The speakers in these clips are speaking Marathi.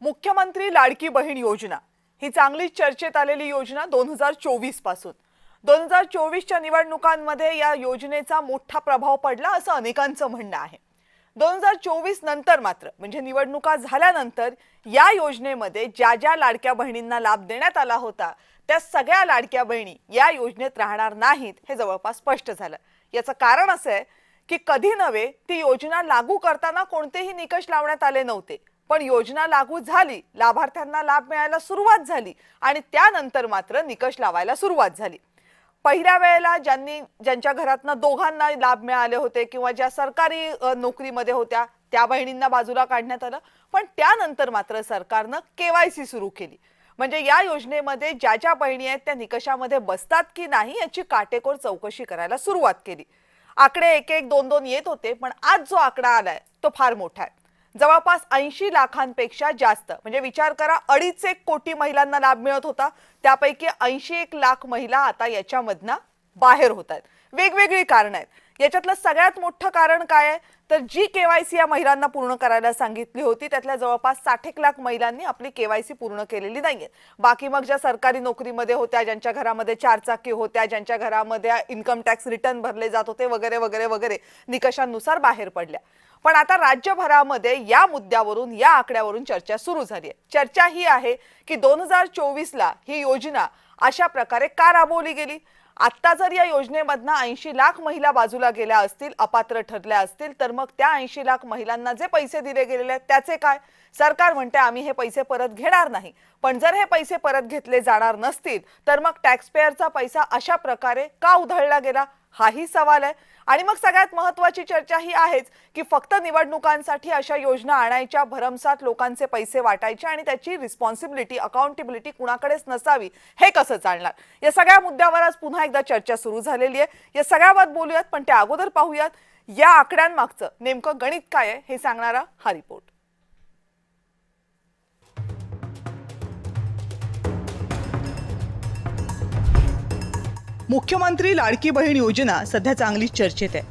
मुख्यमंत्री लाडकी बहीण योजना ही चांगलीच चर्चेत आलेली योजना 2024 पासून 2024च्या निवडणुकांमध्ये या योजनेचा मोठा प्रभाव पडला असं अनेकांचं म्हणणं आहे। 2024 नंतर मात्र म्हणजे निवडणुका झाल्यानंतर या योजनेमध्ये ज्या लाडक्या बहिणींना लाभ देण्यात आला होता त्या सगळ्या लाडक्या बहिणी या योजनेत राहणार नाहीत हे जवळपास स्पष्ट झालं। याचं कारण असं आहे की कधी नव्हे ती योजना लागू करताना कोणतेही निकष लावण्यात आले नव्हते, पण योजना लागू झाली, लाभार्थ्यांना लाभ मिळायला सुरुवात झाली आणि त्यानंतर मात्र निकष लावायला सुरुवात झाली। पहिल्या वेळेला ज्यांच्या घरातनं दोघांना लाभ मिळाले होते किंवा ज्या सरकारी नोकरीमध्ये होत्या त्या बहिणींना बाजूला काढण्यात आलं, पण त्यानंतर मात्र सरकारनं केवायसी सुरू केली। म्हणजे या योजनेमध्ये ज्या बहिणी आहेत त्या निकषामध्ये बसतात की नाही याची काटेकोर चौकशी करायला सुरुवात केली। आकडे 1-1, 2-2 येत होते, पण आज जो आकडा आलाय तो फार मोठा आहे। जवळपास 80 लाखांपेक्षा जास्त, म्हणजे विचार करा 2.5 कोटी महिलांना लाभ मिळत होता, त्यापैकी 81 लाख महिला आता याच्यामधनं बाहेर होत आहेत। वेगवेगळी कारण आहेत। याच्यातलं सगळ्यात मोठं कारण काय आहे तर जी केवायसी या महिलांना पूर्ण करायला सांगितली होती त्यातल्या जवळपास 60 लाख महिलांनी आपली केवायसी पूर्ण केलेली नाहीये। बाकी मग ज्या सरकारी नोकरीमध्ये होत्या, ज्यांच्या घरामध्ये 4 चाकी होत्या, ज्यांच्या घरामध्ये इन्कम टॅक्स रिटर्न भरले जात होते वगैरे वगैरे वगैरे निकषांनुसार बाहेर पडल्या। पण आता राज्यभरामध्ये या मुद्द्यावरून या आकड्यावरून चर्चा सुरू झाली आहे। चर्चा ही आहे की 2024ला ही योजना अशा प्रकारे का राबवली गेली। आता जर या योजनेमधनं 80 लाख महिला बाजूला गेल्या असतील, अपात्र ठरल्या असतील, तर मग त्या 80 लाख महिलांना जे पैसे दिले गेलेले आहेत त्याचे काय? सरकार म्हणते आम्ही हे पैसे परत घेणार नाही, पण जर हे पैसे परत घेतले जाणार नसतील तर मग टॅक्स पेअरचा पैसा अशा प्रकारे का उधळला गेला हाही सवाल आहे। आणि मग सगळ्यात महत्त्वाची चर्चा ही आहेच की फक्त निवडणुकांसाठी अशा योजना आणायच्या, भरमसाठ लोकांचे पैसे वाटायचे आणि त्याची रिस्पॉन्सिबिलिटी, अकाउंटेबिलिटी कुणाकडेच नसावी, हे कसं चालणार? या सगळ्या मुद्द्यावर आज पुन्हा एकदा चर्चा सुरू झालेली आहे। या सगळ्यावर बोलूयात, पण त्या अगोदर पाहूयात या आकड्यांमागचं नेमकं गणित काय आहे हे सांगणारा हा रिपोर्ट। मुख्यमंत्री लाडकी बहीण योजना सध्या चांगलीच चर्चेत आहे,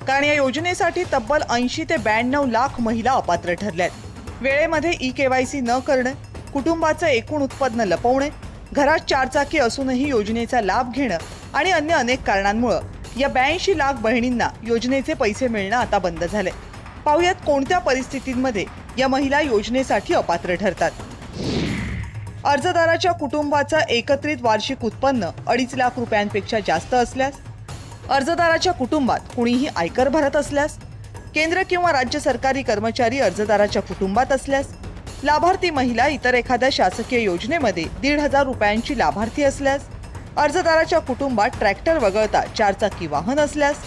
कारण या योजनेसाठी तब्बल 80 ते 92 लाख महिला अपात्र ठरल्यात। वेळेमध्ये ई-केवायसी न करणे, कुटुंबाचं एकूण उत्पन्न लपवणे, घरात 4 चाकी असूनही योजनेचा लाभ घेणं आणि अन्य अनेक कारणांमुळे या 82 लाख बहिणींना योजनेचे पैसे मिळणं आता बंद झाले। पाहूयात कोणत्या परिस्थितींमध्ये या महिला योजनेसाठी अपात्र ठरतात। अर्जदाराच्या कुटुंबाचा एकत्रित वार्षिक उत्पन्न 2.5 लाख रुपयांपेक्षा जास्त असल्यास, अर्जदाराच्या कुटुंबात कुणीही आयकर भरत असल्यास, केंद्र किंवा राज्य सरकारी कर्मचारी अर्जदाराच्या कुटुंबात असल्यास, लाभार्थी महिला इतर एखाद्या शासकीय योजनेमध्ये 1,500 रुपयांची लाभार्थी असल्यास, अर्जदाराच्या कुटुंबात ट्रॅक्टर वगळता 4 चाकी वाहन असल्यास,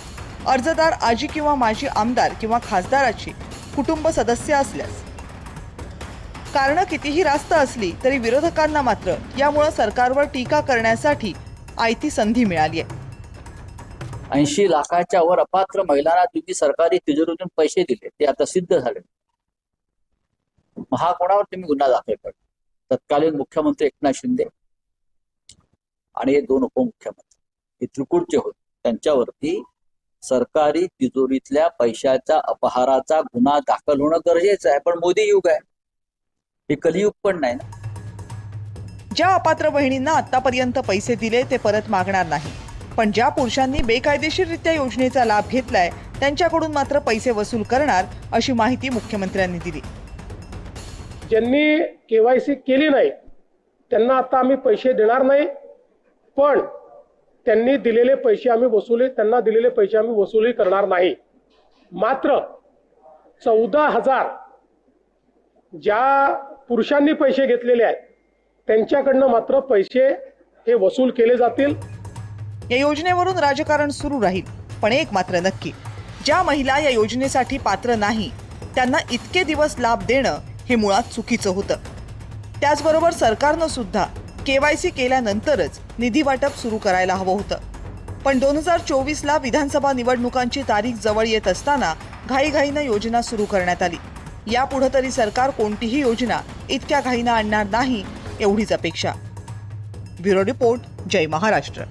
अर्जदार आजी किंवा माजी आमदार किंवा खासदाराची कुटुंब सदस्य असल्यास। कारणं कितीही रास्त असली तरी विरोधकांना मात्र यामुळे सरकारवर टीका करण्यासाठी आयती संधी मिळाली आहे। 80 लाखाच्या वर अपात्र महिलांना तुम्ही सरकारी तिजोरीतून पैसे दिले, ते आता सिद्ध झाले। हा कोणावर तुम्ही गुन्हा दाखल करता? तत्कालीन मुख्यमंत्री एकनाथ शिंदे आणि 2 उपमुख्यमंत्री हे त्रिकूटचे होते, त्यांच्यावरती सरकारी तिजोरीतल्या पैशाच्या अपहाराचा गुन्हा दाखल होणं गरजेचं आहे। पण मोदी युग आहे, हे कलियुग पण नाही ना। ज्या अपात्र बहिणींना आतापर्यंत पैसे दिले ते परत मागणार नाही, पण ज्या पुरुषांनी बेकायदेशीररित्या योजनेचा लाभ घेतलाय त्यांच्याकडून मात्र पैसे वसूल करणार, अशी माहिती मुख्यमंत्र्यांनी दिली। ज्यांनी केवायसी केली नाही त्यांना आता आम्ही पैसे देणार नाही, पण त्यांना दिलेले पैसे आम्ही वसुली करणार नाही। मात्र 14,000 ज्या पुरुषांनी पैसे घेतलेले आहेत त्यांच्याकडनं मात्र पैसे हे वसूल केले जातील। या योजनेवरून राजकारण सुरू राहील, पण एक मात्र नक्की, ज्या महिला या योजनेसाठी पात्र नाही त्यांना इतके दिवस लाभ देणं हे मुळात चुकीचं होतं। त्याचबरोबर सरकारनं सुद्धा केवायसी केल्यानंतरच निधी वाटप सुरू करायला हवं होतं। पण 2024ला विधानसभा निवडणुकांची तारीख जवळ येत असताना घाईघाईनं योजना सुरू करण्यात आली। यापुढे तरी सरकार कोणतीही योजना इतक्या घाईनं आणणार नाही एवढीच अपेक्षा। ब्युरो रिपोर्ट, जय महाराष्ट्र।